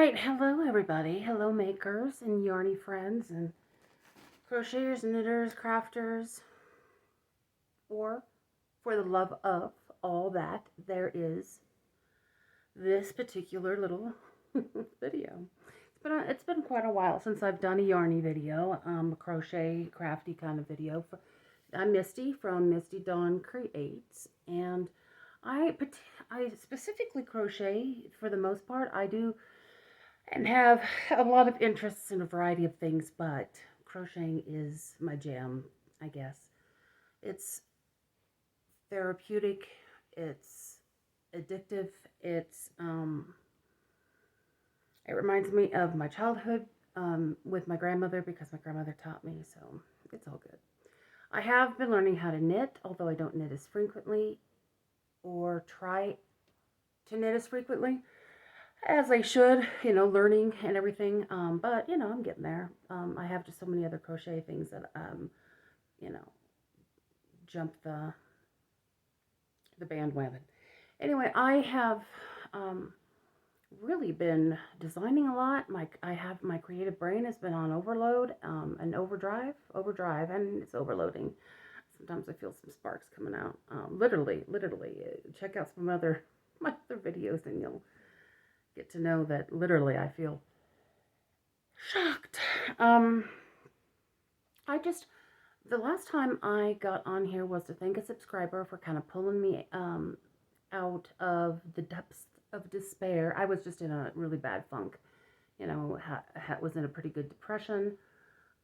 Alright, hello everybody. Hello makers and yarny friends and crocheters, knitters, crafters, or for the love of all that, there is this particular little video. It's been quite a while since I've done a yarny video, a crochet, crafty kind of video. I'm Misty from Misty Dawn Creates, and I specifically crochet for the most part. I do and have a lot of interests in a variety of things, but crocheting is my jam, I guess. It's therapeutic, it's addictive, it reminds me of my childhood with my grandmother because my grandmother taught me, so it's all good. I have been learning how to knit, although I don't knit as frequently or try to knit as frequently as I should, learning and everything. But, I'm getting there. I have just so many other crochet things that, jump the bandwagon. Anyway, I have really been designing a lot. My creative brain has been on overload and overdrive, and it's overloading. Sometimes I feel some sparks coming out. Literally, check out my other videos and you'll get to know that literally I feel shocked. The last time I got on here was to thank a subscriber for kind of pulling me out of the depths of despair. I was just in a really bad funk, was in a pretty good depression.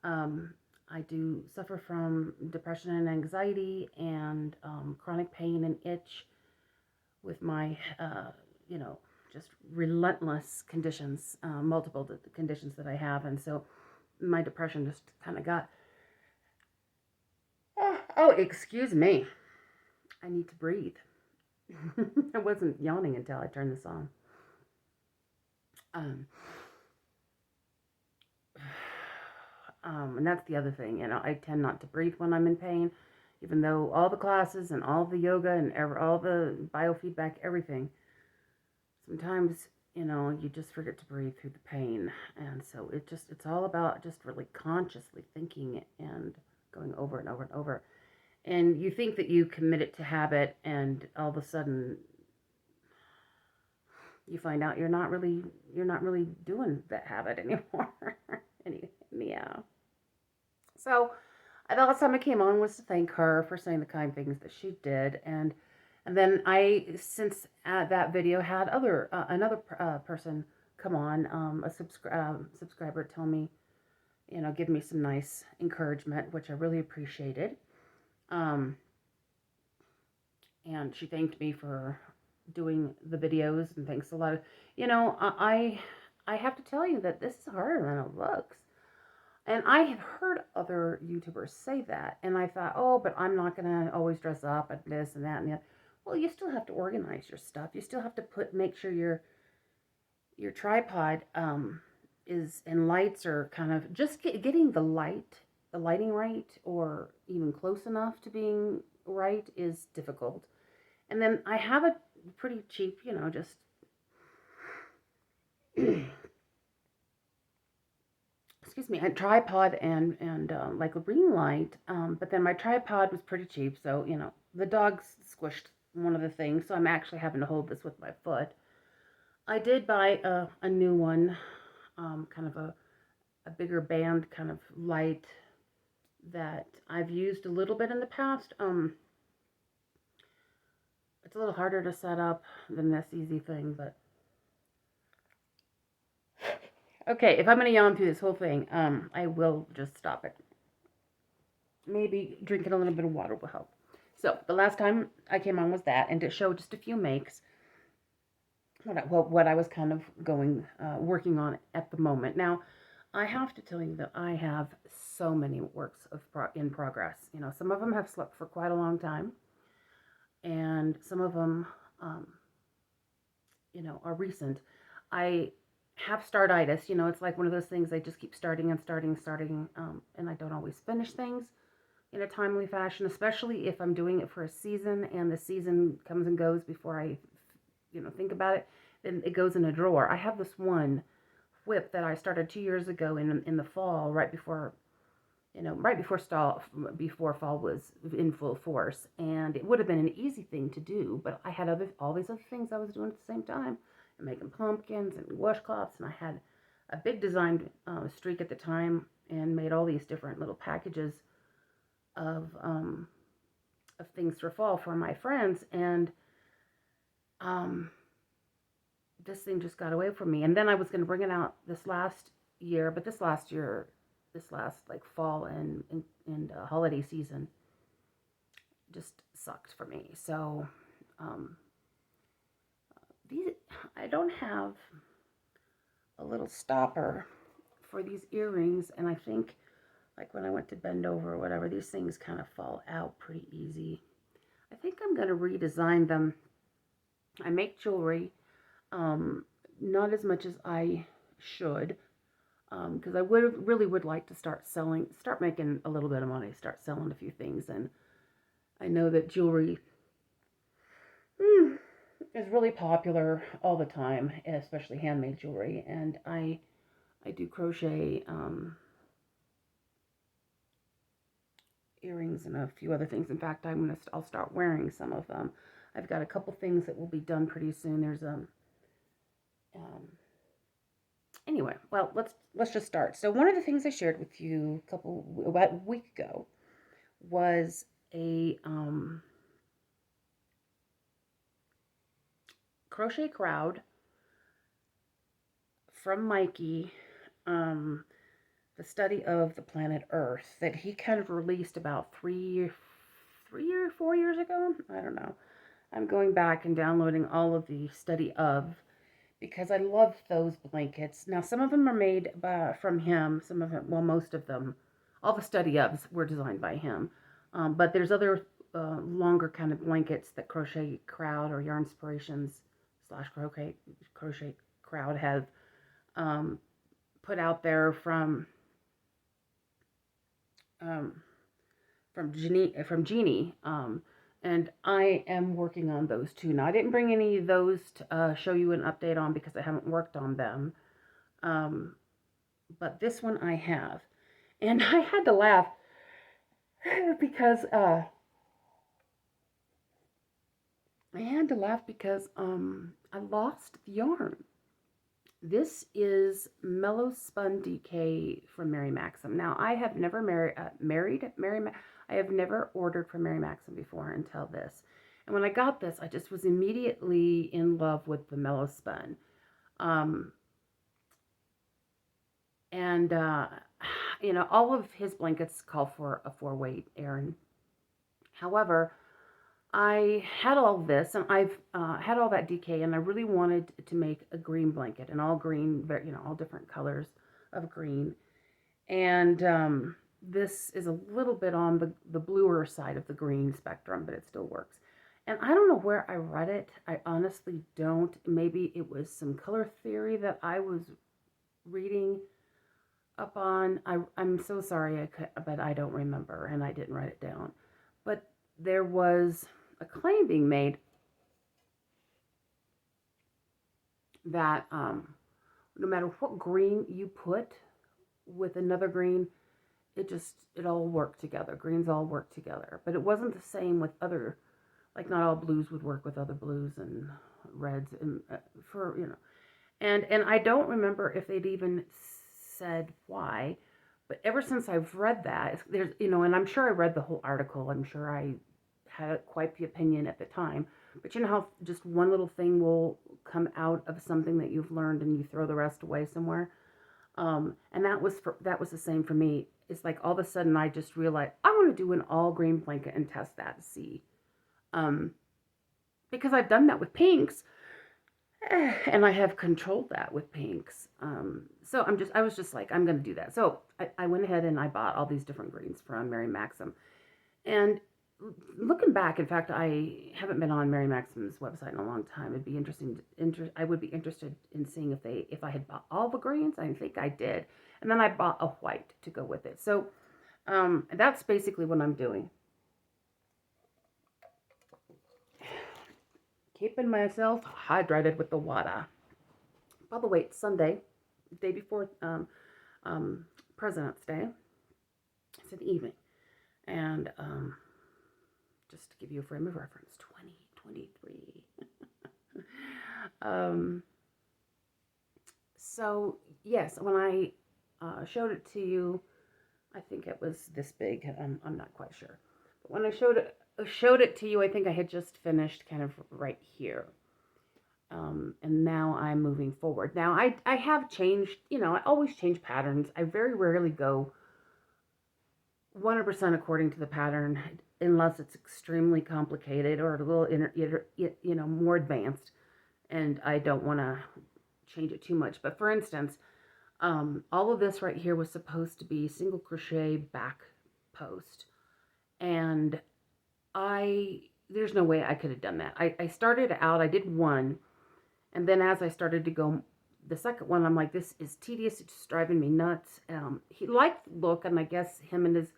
I do suffer from depression and anxiety and chronic pain and itch with my, just relentless conditions, multiple conditions that I have. And so my depression just kind of got, oh, excuse me. I need to breathe. I wasn't yawning until I turned this on. And that's the other thing, I tend not to breathe when I'm in pain, even though all the classes and all the yoga and all the biofeedback, everything, sometimes, you just forget to breathe through the pain. And so it's all about just really consciously thinking and going over and over and over. And you think that you commit it to habit, and all of a sudden you find out you're not really doing that habit anymore. Yeah. So the last time I came on was to thank her for saying the kind things that she did, and then I, since that video, had another person come on, a subscriber, tell me, give me some nice encouragement, which I really appreciated. And she thanked me for doing the videos, and thanks a lot. I have to tell you that this is harder than it looks. And I have heard other YouTubers say that, and I thought, oh, but I'm not going to always dress up and this and that and that. Well, you still have to organize your stuff. You still have to make sure your tripod is, and lights are kind of, just getting the lighting right, or even close enough to being right, is difficult. And then I have a pretty cheap, just excuse me, a tripod and like a ring light, but then my tripod was pretty cheap, so the dogs squished one of the things, so I'm actually having to hold this with my foot. I did buy a new one, kind of a bigger band kind of light that I've used a little bit in the past. It's a little harder to set up than this easy thing, but okay, if I'm going to yawn through this whole thing, I will just stop it. Maybe drinking a little bit of water will help. So, the last time I came on was that, and to show just a few makes, what I was kind of working on at the moment. Now, I have to tell you that I have so many works in progress. Some of them have slept for quite a long time, and some of them, are recent. I have startitis. It's like one of those things I just keep starting, and I don't always finish things in a timely fashion, especially if I'm doing it for a season and the season comes and goes before I, think about it, then it goes in a drawer. I have this one whip that I started 2 years ago in the fall, right before, before fall was in full force, and it would have been an easy thing to do, but I had all these other things I was doing at the same time, and making pumpkins and washcloths, and I had a big design streak at the time, and made all these different little packages of um, of things for fall for my friends, and um, this thing just got away from me. And then I was going to bring it out this last year, but this last like fall and holiday season just sucked for me. So um, these I don't have a little stopper for these earrings, and I think like when I went to bend over or whatever, these things kind of fall out pretty easy. I think I'm going to redesign them. I make jewelry, not as much as I should, because I really would like to start making a little bit of money, start selling a few things, and I know that jewelry is really popular all the time, especially handmade jewelry, and I do crochet earrings and a few other things. In fact, I'll start wearing some of them. I've got a couple things that will be done pretty soon. There's um anyway, well, let's just start. So one of the things I shared with you about a week ago was a crochet crowd from Mikey, the study of the planet Earth that he kind of released about 4 years ago. I don't know. I'm going back and downloading all of the study of, because I love those blankets. Now, some of them are made from him. Some of them, well, most of them, all the study ofs were designed by him. But there's other longer kind of blankets that Crochet Crowd or Yarn Inspirations / Crochet Crowd have put out there um, from Jeannie. And I am working on those too. Now, I didn't bring any of those to show you an update on because I haven't worked on them. But this one I have. And I had to laugh because I lost the yarn. This is Mellow Spun DK from Mary Maxim. Now, I have never I have never ordered from Mary Maxim before until this. And when I got this, I just was immediately in love with the Mellow Spun. And all of his blankets call for a 4-weight Aran. However, I had all this, and I've had all that DK, and I really wanted to make a green blanket, and all green, all different colors of green. And this is a little bit on the bluer side of the green spectrum, but it still works. And I don't know where I read it. I honestly don't. Maybe it was some color theory that I was reading up on. I'm so sorry, but I don't remember, and I didn't write it down. But there was a claim being made that no matter what green you put with another green, it all worked together. Greens all work together. But it wasn't the same with other, like not all blues would work with other blues and reds, and and I don't remember if they'd even said why. But ever since I've read that, there's and I'm sure I read the whole article. I'm sure I had quite the opinion at the time, but you know how just one little thing will come out of something that you've learned and you throw the rest away somewhere. And that was the same for me. It's like all of a sudden I just realized I want to do an all green blanket and test that and see, because I've done that with pinks, and I have controlled that with pinks. So I was just like, I'm going to do that. So I went ahead and I bought all these different greens from Mary Maxim, and looking back, in fact, I haven't been on Mary Maxim's website in a long time. It'd be interesting. I would be interested in seeing if I had bought all the greens. I think I did, and then I bought a white to go with it. So that's basically what I'm doing. Keeping myself hydrated with the water. By the way, it's Sunday, day before President's Day. It's an evening. And just to give you a frame of reference, 2023. So, yes, when I showed it to you, I think it was this big. I'm not quite sure. But when I showed it to you, I think I had just finished kind of right here. And now I'm moving forward. Now, I have changed, I always change patterns. I very rarely go 100% according to the pattern unless it's extremely complicated or a little, more advanced. And I don't want to change it too much. But for instance, all of this right here was supposed to be single crochet back post. And there's no way I could have done that. I started out, I did one. And then as I started to go the second one, I'm like, this is tedious. It's just driving me nuts. He liked the look, and I guess him and his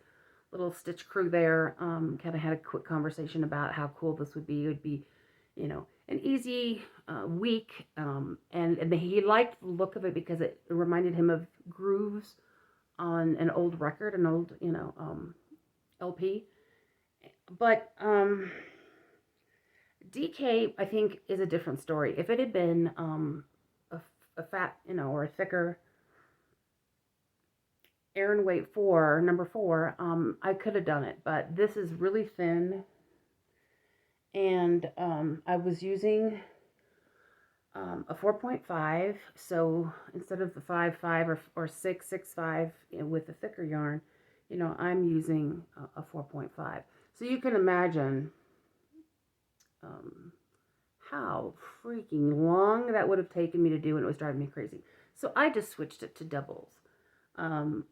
little stitch crew there kind of had a quick conversation about how cool this would be. It would be, an easy week. And he liked the look of it because it reminded him of grooves on an old record, an old, LP. But DK, I think, is a different story. If it had been a fat, or a thicker Aran weight 4, number 4, I could have done it. But this is really thin. And I was using a 4.5. So instead of the 5.5 or 6.5 with the thicker yarn, I'm using a 4.5. So you can imagine how freaking long that would have taken me to do, and it was driving me crazy. So I just switched it to doubles. I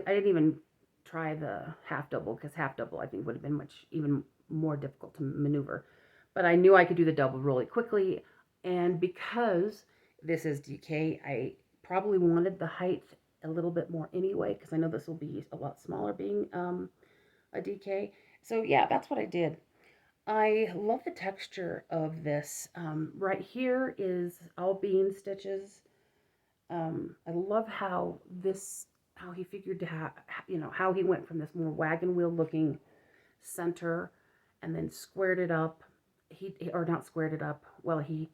didn't even try the half double, because half double I think would have been even more difficult to maneuver. But I knew I could do the double really quickly, and because this is DK, I probably wanted the height a little bit more anyway, because I know this will be a lot smaller being a DK. So yeah, that's what I did. I love the texture of this. Right here is all bean stitches. I love how he figured to have, how he went from this more wagon wheel looking center and then squared it up. Or not squared it up. Well, he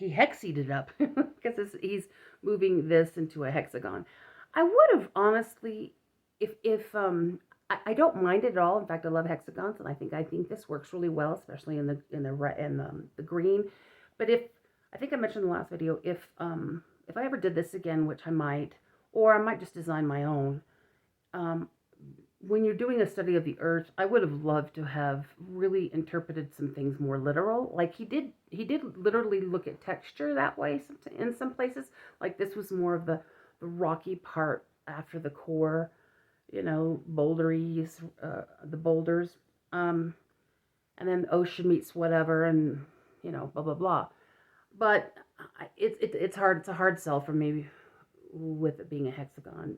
hexied it up because he's moving this into a hexagon. I would have honestly, if I don't mind it at all. In fact, I love hexagons, and I think this works really well, especially in the red and the green. But I think I mentioned in the last video, if I ever did this again, which I might, or I might just design my own. When you're doing a study of the earth, I would have loved to have really interpreted some things more literal. Like he did literally look at texture that way in some places. Like this was more of the rocky part after the core, boulderies, the boulders, and then the ocean meets whatever, and blah blah blah. But it's hard. It's a hard sell for me with it being a hexagon.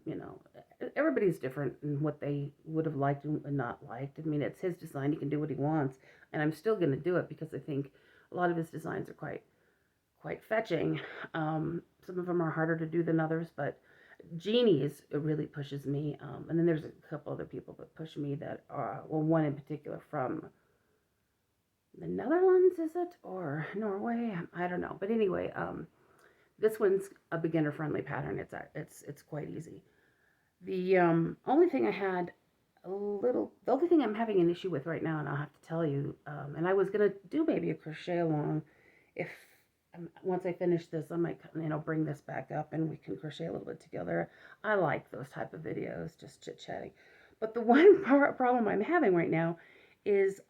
Everybody's different in what they would have liked and not liked. I mean, it's his design. He can do what he wants, and I'm still going to do it because I think a lot of his designs are quite fetching. Some of them are harder to do than others, but Jeannie's, it really pushes me. And then there's a couple other people that push me that are, well, one in particular from the Netherlands, is it? Or Norway? I don't know. But anyway, this one's a beginner-friendly pattern. It's quite easy. The only thing the only thing I'm having an issue with right now, and I'll have to tell you, and I was going to do maybe a crochet along if once I finish this, I might, bring this back up and we can crochet a little bit together. I like those type of videos, just chit-chatting. But the one problem I'm having right now is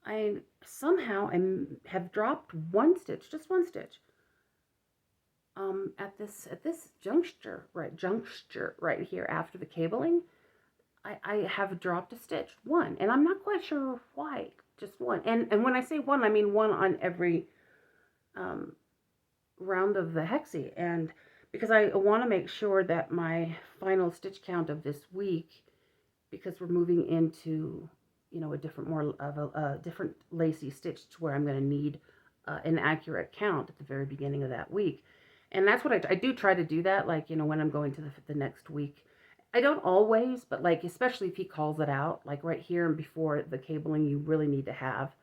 I somehow have dropped one stitch, just one stitch, at this juncture right here after the cabling. I have dropped a stitch, one, and I'm not quite sure why, just one. And when I say one, I mean one on every round of the hexie. And because I want to make sure that my final stitch count of this week, because we're moving into, you know, a different, more of a different lacy stitch to where I'm going to need an accurate count at the very beginning of that week. And that's what I do try to do that, like, you know, when I'm going to the next week. I don't always, but like, especially if he calls it out, like right here and before the cabling, you really need to have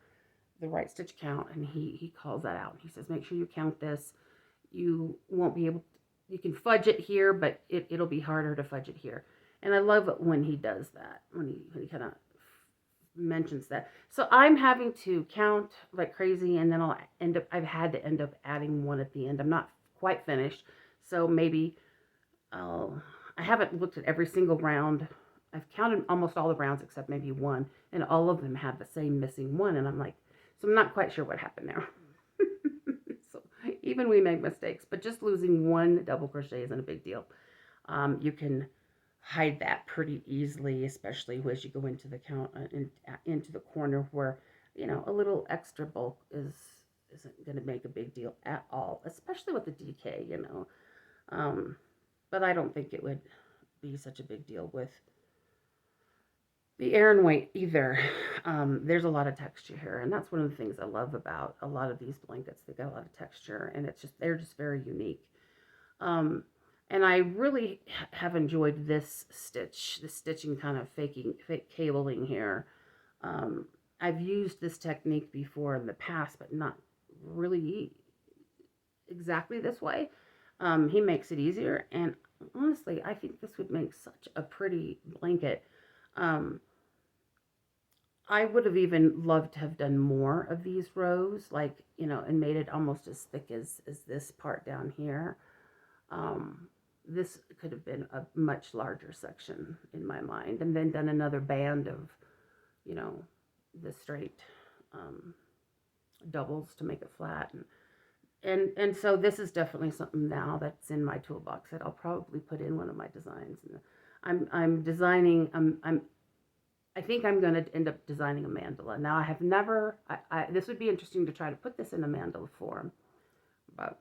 the right stitch count. And he calls that out. He says, make sure you count this. You won't be able to, you can fudge it here, but it'll be harder to fudge it here. And I love it when he does that, when he kind of mentions that. So I'm having to count like crazy, and then I've had to end up adding one at the end. I'm not quite finished, so maybe I haven't looked at every single round. I've counted almost all the rounds except maybe one, and all of them have the same missing one, and I'm like, so I'm not quite sure what happened there. So even we make mistakes, but just losing one double crochet isn't a big deal. You can hide that pretty easily, especially as you go into the count into the corner where, you know, a little extra bulk isn't going to make a big deal at all, especially with the DK, you know. But I don't think it would be such a big deal with the Aran weight either. There's a lot of texture here, and that's one of the things I love about a lot of these blankets. They got a lot of texture, and they're just very unique. And I really have enjoyed this stitching kind of fake cabling here. I've used this technique before in the past, but not really exactly this way. He makes it easier, and honestly, I think this would make such a pretty blanket. I would have even loved to have done more of these rows, like, you know, and made it almost as thick as this part down here. This could have been a much larger section in my mind, and then done another band of, you know, the straight doubles to make it flat. And so this is definitely something now that's in my toolbox that I'll probably put in one of my designs. And I'm designing, I think I'm going to end up designing a mandala. Now I have never, this would be interesting to try to put this in a mandala form, but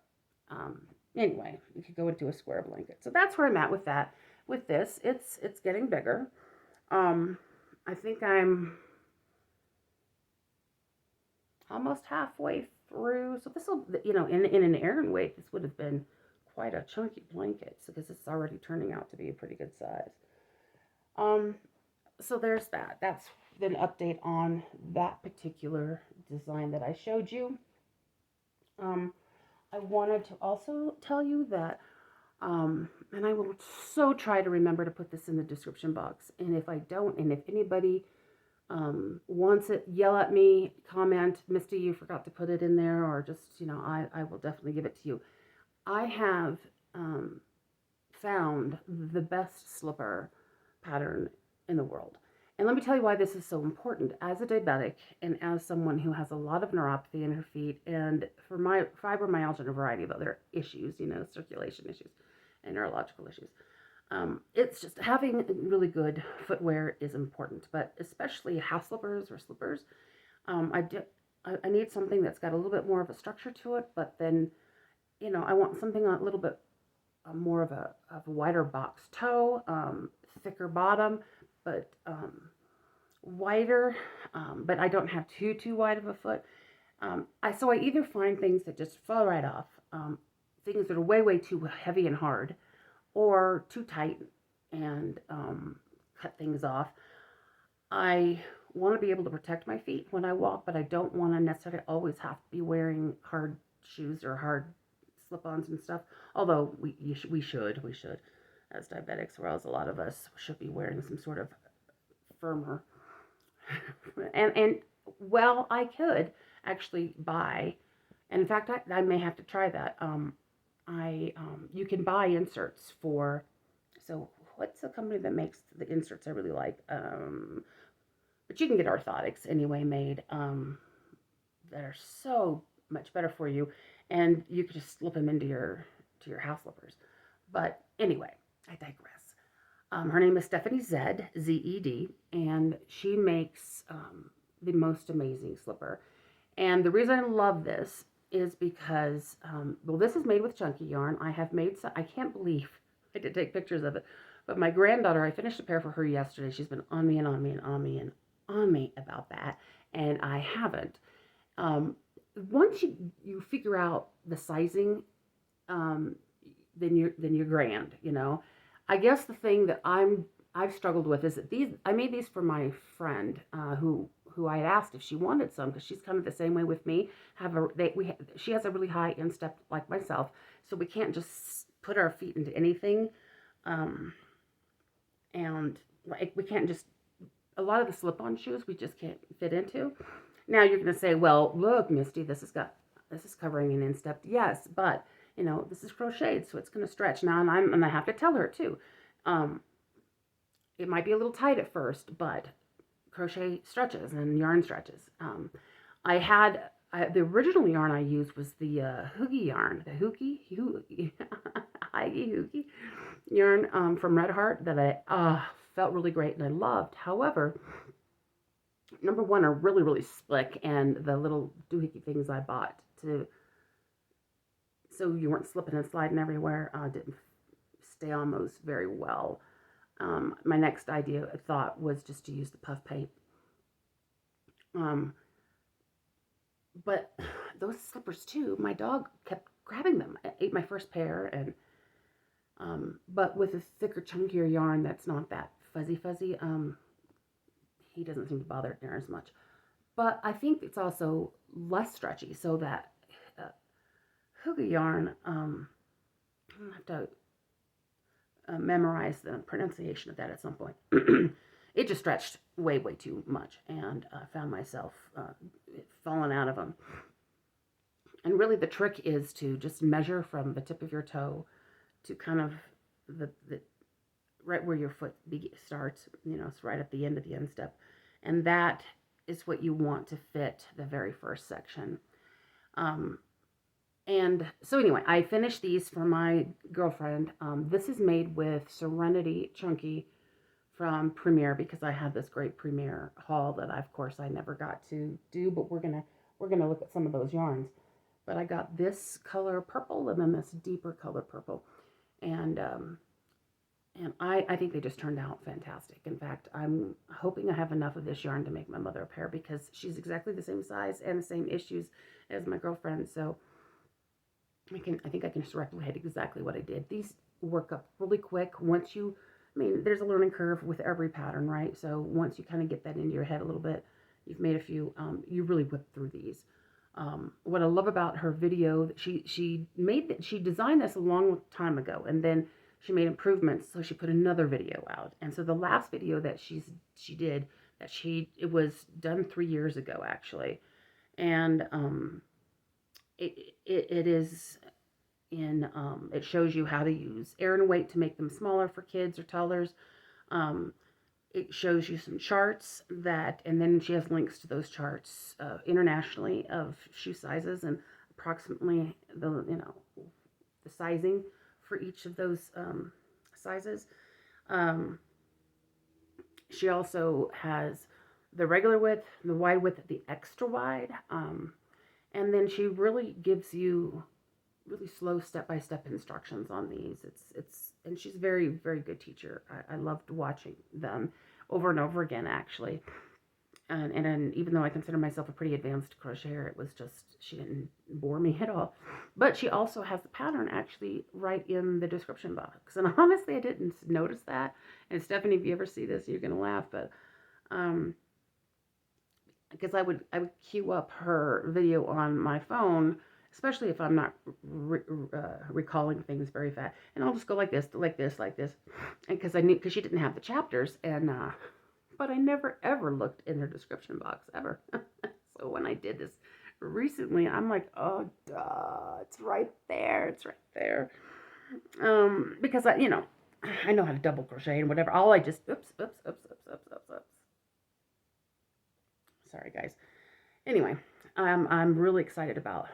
anyway, you could go into a square blanket. So that's where I'm at with that. With this, it's getting bigger. I think I'm almost halfway through. So this will, you know, in an Aran weight, this would have been quite a chunky blanket, because it's already turning out to be a pretty good size. So there's that. That's an update on that particular design that I showed you. I wanted to also tell you that, and I will so try to remember to put this in the description box. And if I don't, and if anybody wants it, yell at me, comment, Misty, you forgot to put it in there, or just, you know, I will definitely give it to you. I have found the best slipper pattern in the world. And let me tell you why this is so important. As a diabetic, and as someone who has a lot of neuropathy in her feet, and for my fibromyalgia and a variety of other issues, you know, circulation issues and neurological issues, it's just having really good footwear is important. But especially house slippers or slippers, I need something that's got a little bit more of a structure to it. But then, you know, I want something a little bit more of a wider box toe, thicker bottom, but wider, but I don't have too wide of a foot. So I either find things that just fall right off, things that are way too heavy and hard, or too tight and cut things off. I want to be able to protect my feet when I walk, but I don't want to necessarily always have to be wearing hard shoes or hard slip-ons and stuff. Although we should, as diabetics, or else a lot of us should be wearing some sort of firmer. and well, I could actually buy, and in fact, I may have to try that. You can buy inserts for. So what's the company that makes the inserts I really like? But you can get orthotics anyway made. That are so much better for you, and you can just slip them into your house slippers. But anyway, I digress. Her name is Stephanie Zed, Z-E-D, and she makes the most amazing slipper. And the reason I love this is because, well, this is made with chunky yarn. I have made some, I can't believe I did take pictures of it. But my granddaughter, I finished a pair for her yesterday. She's been on me and on me and on me and on me about that. And I haven't. Um, Once you figure out the sizing, um, then you're grand, you know. I guess the thing that I've struggled with is that these I made these for my friend who I had asked if she wanted some because she's kind of the same way with me. She has a really high instep like myself, so we can't just put our feet into anything, um, and like we can't just a lot of the slip-on shoes we just can't fit into. Now you're going to say, well, look, Misty, this is covering an instep. Yes, but you know this is crocheted, so it's going to stretch. Now, and I have to tell her too. Um, it might be a little tight at first, but crochet stretches and yarn stretches. The original yarn I used was the Hoogie yarn, the Hoogie Hoogie yarn from Red Heart that I felt really great and I loved. However, number one are really, really slick, and the little doohickey things I bought to so you weren't slipping and sliding everywhere didn't stay on those very well. My next thought was just to use the puff paint. But those slippers too, my dog kept grabbing them. I ate my first pair, and but with a thicker, chunkier yarn that's not that fuzzy, he doesn't seem to bother it near as much. But I think it's also less stretchy, so that Hooga yarn, I'll have to memorize the pronunciation of that at some point. It just stretched way too much, and found myself falling out of them. And really the trick is to just measure from the tip of your toe to kind of the right where your foot starts, you know, it's right at the end of the instep. And that is what you want to fit the very first section. And so anyway, I finished these for my girlfriend. This is made with Serenity Chunky from Premier because I had this great Premier haul that of course I never got to do, but we're gonna look at some of those yarns. But I got this color purple and then this deeper color purple, and I think they just turned out fantastic. In fact, I'm hoping I have enough of this yarn to make my mother a pair because she's exactly the same size and the same issues as my girlfriend. So I think I can just replicate exactly what I did. These work up really quick once you. I mean, there's a learning curve with every pattern, right? So once you kind of get that into your head a little bit, you've made a few. You really whip through these. What I love about her video, she designed this a long time ago, and then she made improvements, so she put another video out. And so the last video that it was done 3 years ago actually, and it is in it shows you how to use Aran weight to make them smaller for kids or toddlers. It shows you some charts and then she has links to those charts internationally of shoe sizes and approximately the sizing for each of those sizes. She also has the regular width, the wide width, the extra wide, and then she really gives you really slow step-by-step instructions on these. And she's a very, very good teacher. I loved watching them over and over again, actually. And even though I consider myself a pretty advanced crocheter, it was just, she didn't bore me at all. But she also has the pattern actually right in the description box. And honestly, I didn't notice that. And Stephanie, if you ever see this, you're going to laugh. But because I would queue up her video on my phone, especially if I'm not recalling things very fast, and I'll just go like this, and because she didn't have the chapters, and but I never ever looked in her description box ever. So when I did this recently, I'm like, oh, duh, it's right there, because I know how to double crochet and whatever. All I just oops. Sorry, guys. Anyway, I'm really excited about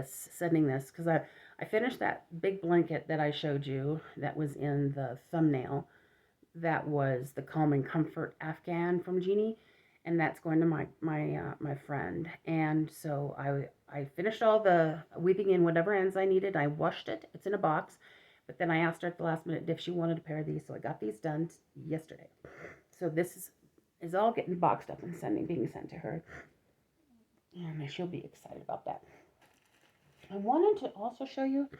sending this, because I finished that big blanket that I showed you that was in the thumbnail. That was the Calm and Comfort Afghan from Jeannie. and that's going to my friend. And so I finished all the weaving in whatever ends I needed. I washed it. It's in a box. But then I asked her at the last minute if she wanted a pair of these, so I got these done yesterday. So this is all getting boxed up and being sent to her, and she'll be excited about that. I wanted to also show you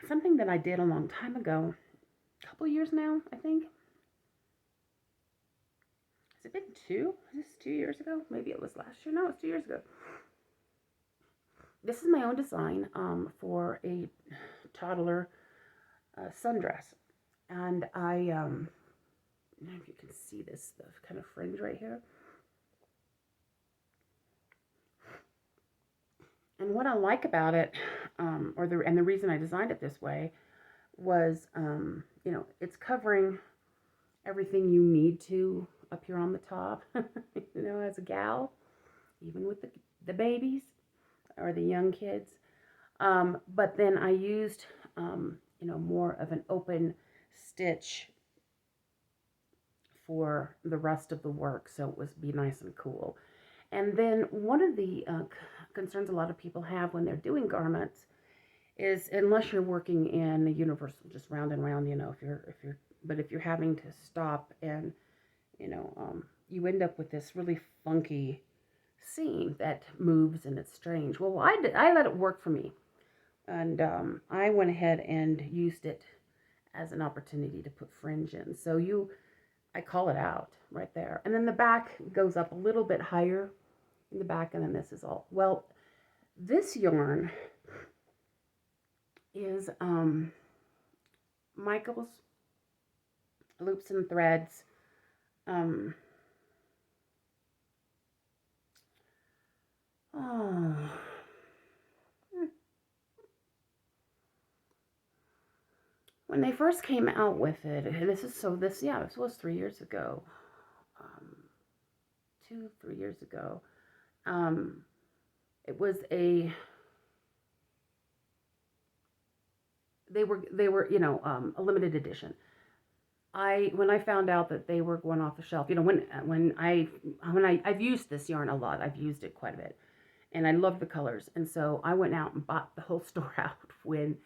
something that I did a long time ago, a couple years now, I think. Has it been two? Is this 2 years ago? Maybe it was last year. No, it's 2 years ago. This is my own design for a toddler sundress. And I don't know if you can see this, the kind of fringe right here. And what I like about it, the reason I designed it this way was, it's covering everything you need to up here on the top, as a gal, even with the babies or the young kids. But then I used, more of an open stitch for the rest of the work, so it was be nice and cool. And then one of the concerns a lot of people have when they're doing garments is, unless you're working in a universal, just round and round, if you're having to stop and, you end up with this really funky seam that moves and it's strange. Well, I let it work for me. And I went ahead and used it as an opportunity to put fringe in. So I call it out right there. And then the back goes up a little bit higher in the back, and then this is all. Well, this yarn is Michael's Loops and Threads. When they first came out with it, this was 3 years ago, 3 years ago. It was a a limited edition. When I found out that they were going off the shelf, I've used this yarn a lot. I've used it quite a bit, and I love the colors. And so I went out and bought the whole store out when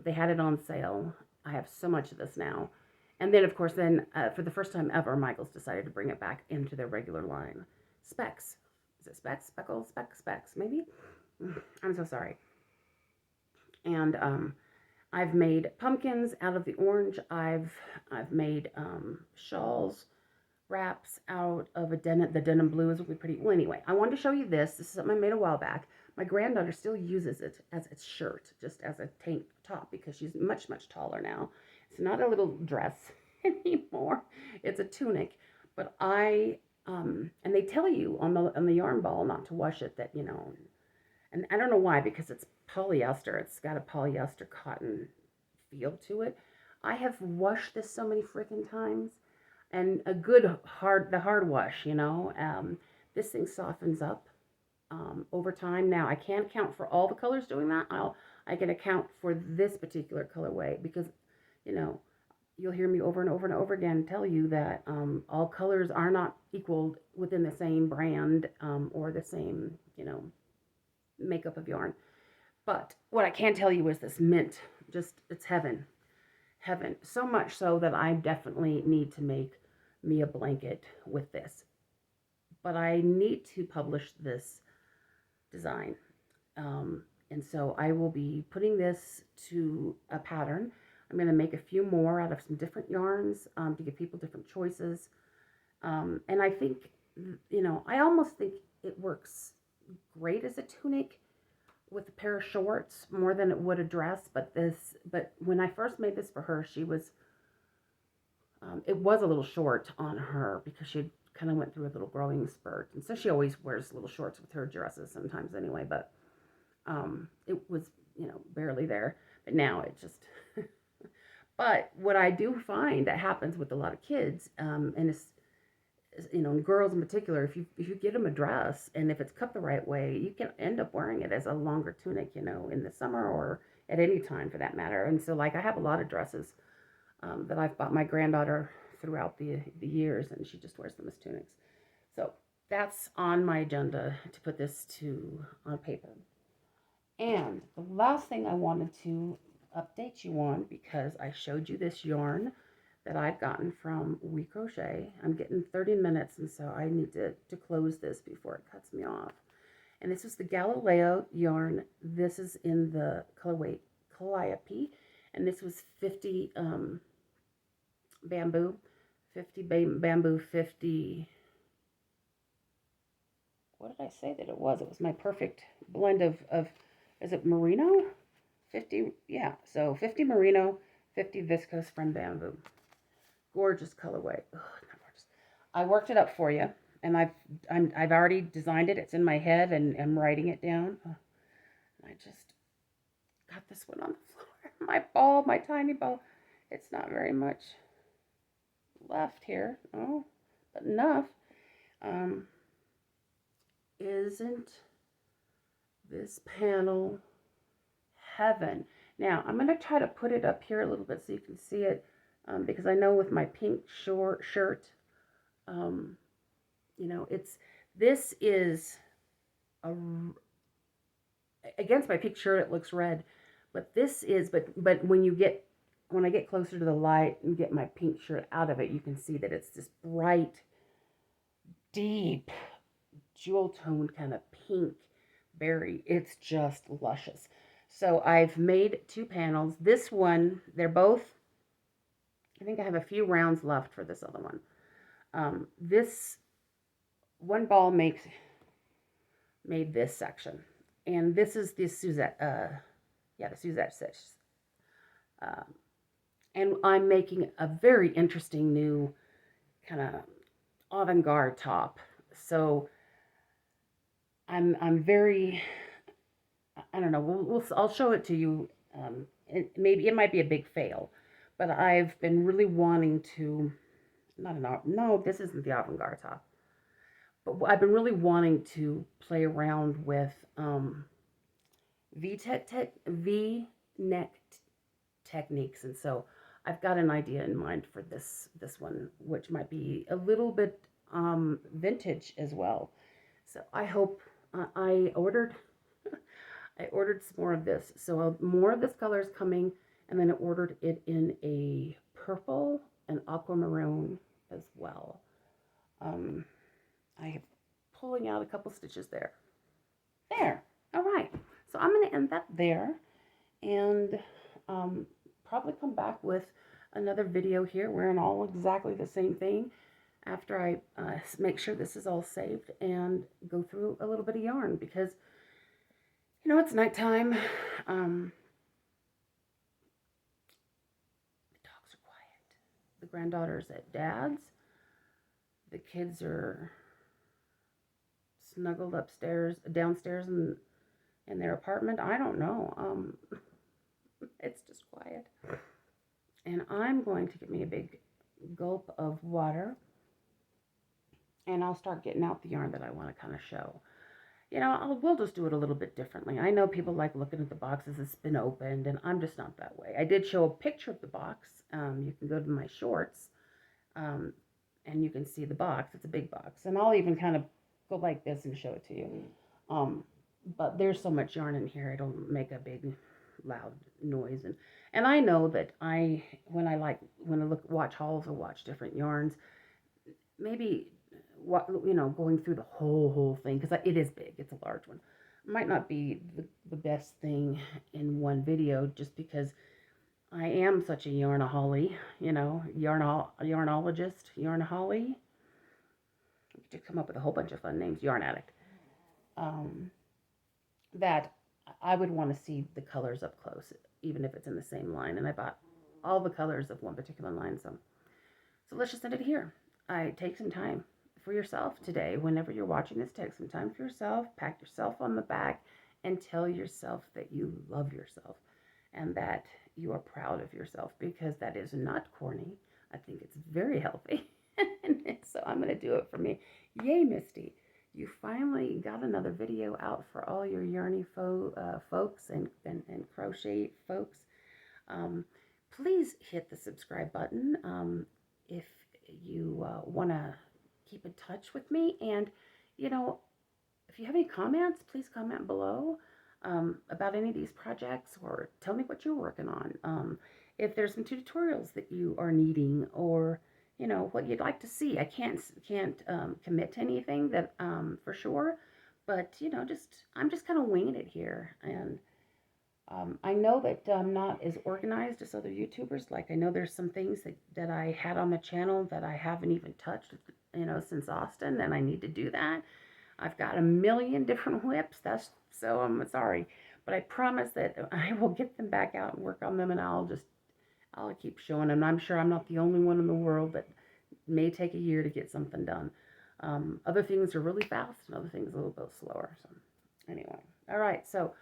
they had it on sale. I have so much of this now. And then, of course, for the first time ever, Michael's decided to bring it back into their regular line. Specs. Is it specs? Speckles? Specs, maybe? I'm so sorry. And I've made pumpkins out of the orange. I've made shawls, wraps out of the denim blue is really pretty. Well, anyway, I wanted to show you this. This is something I made a while back. My granddaughter still uses it as its shirt, just as a tank top, because she's much, much taller now. It's not a little dress anymore. It's a tunic. But and they tell you on the yarn ball not to wash it, and I don't know why, because it's polyester. It's got a polyester cotton feel to it. I have washed this so many freaking times, and a good hard wash, this thing softens up over time. Now, I can't account for all the colors doing that. I can account for this particular colorway because, you'll hear me over and over and over again tell you that all colors are not equal within the same brand or the same, makeup of yarn. But what I can tell you is this mint, it's heaven. Heaven. So much so that I definitely need to make me a blanket with this. But I need to publish this design. And so I will be putting this to a pattern. I'm going to make a few more out of some different yarns to give people different choices. And I think, I almost think it works great as a tunic with a pair of shorts more than it would a dress. But when I first made this for her, it was a little short on her because she kind of went through a little growing spurt. And so she always wears little shorts with her dresses sometimes anyway. But it was, barely there. But now it just... But what I do find that happens with a lot of kids, and it's, girls in particular, if you get them a dress, and if it's cut the right way, you can end up wearing it as a longer tunic, in the summer or at any time for that matter. And so, I have a lot of dresses that I've bought my granddaughter throughout the years, and she just wears them as tunics. So that's on my agenda to put this on paper. And the last thing I wanted to update you on, because I showed you this yarn that I've gotten from We Crochet. I'm getting 30 minutes, and so I need to close this before it cuts me off. And this is the Galileo yarn. This is in the colorway Calliope, and this was 50 bamboo, 50 bamboo, 50. What did I say that it was? It was my perfect blend of is it merino? 50, yeah. So 50 merino, 50 viscose from bamboo. Gorgeous colorway. Oh, not gorgeous. I worked it up for you, and I've already designed it. It's in my head, and I'm writing it down. Oh, and I just got this one on the floor. My ball, my tiny ball. It's not very much left here. Oh, but enough. Isn't this panel heaven? Now, I'm going to try to put it up here a little bit so you can see it, because I know with my pink short shirt, you know, this is against my pink shirt, it looks red, but this is, but when I get closer to the light and get my pink shirt out of it, you can see that it's this bright, deep, jewel toned kind of pink berry. It's just luscious. So I've made 2 panels. This one, they're both, I think I have a few rounds left for this other one. This one ball made this section, and this is the Suzette, the Suzette stitch. And I'm making a very interesting new kind of avant-garde top. So I'm very, I don't know, I'll show it to you. Maybe it might be a big fail, but I've been really wanting to, no, this isn't the avant-garde top, but I've been really wanting to play around with V-neck techniques, and so I've got an idea in mind for this one, which might be a little bit vintage as well. So I hope I ordered some more of this. So more of this color is coming, and then I ordered it in a purple and aquamarine as well. I am pulling out a couple stitches there. There. All right. So I'm going to end that there, and probably come back with another video here wearing all exactly the same thing after I make sure this is all saved and go through a little bit of yarn, because you know it's nighttime. The dogs are quiet. The granddaughter's at Dad's. The kids are snuggled downstairs in their apartment. I don't know. It's just quiet. And I'm going to get me a big gulp of water, and I'll start getting out the yarn that I want to kind of show. You know, we'll just do it a little bit differently. I know people like looking at the boxes that's been opened, and I'm just not that way. I did show a picture of the box. You can go to my shorts, and you can see the box. It's a big box, and I'll even kind of go like this and show it to you. But there's so much yarn in here, it'll make a big loud noise, and I know that when I watch hauls or watch different yarns, maybe going through the whole thing, because it is big, it's a large one, might not be the best thing in one video, just because I am such a yarnaholic, yarnologist, yarnaholic. You could come up with a whole bunch of fun names, yarn addict. That I would want to see the colors up close, even if it's in the same line. And I bought all the colors of one particular line. So let's just end it here. I take some time for yourself today. Whenever you're watching this, take some time for yourself, pat yourself on the back, and tell yourself that you love yourself and that you are proud of yourself, because that is not corny. I think it's very healthy. So I'm going to do it for me. Yay, Misty. You finally got another video out for all your yarny folks and crochet folks. Please hit the subscribe button. If you want to keep in touch with me. And, you know, if you have any comments, please comment below about any of these projects, or tell me what you're working on. If there's some tutorials that you are needing, or you know what you'd like to see. I can't commit to anything that for sure, but you know, I'm just kind of winging it here, and I know that I'm not as organized as other YouTubers. Like I know there's some things that I had on the channel that I haven't even touched, you know, since Austin, and I need to do that. I've got a million different whips. That's so I'm sorry, but I promise that I will get them back out and work on them, and I'll keep showing them. I'm sure I'm not the only one in the world that may take a year to get something done. Other things are really fast, and other things a little bit slower. So anyway, all right. So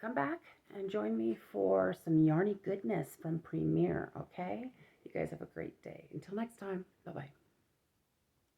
come back and join me for some yarny goodness from Premiere. Okay, you guys have a great day. Until next time. Bye bye.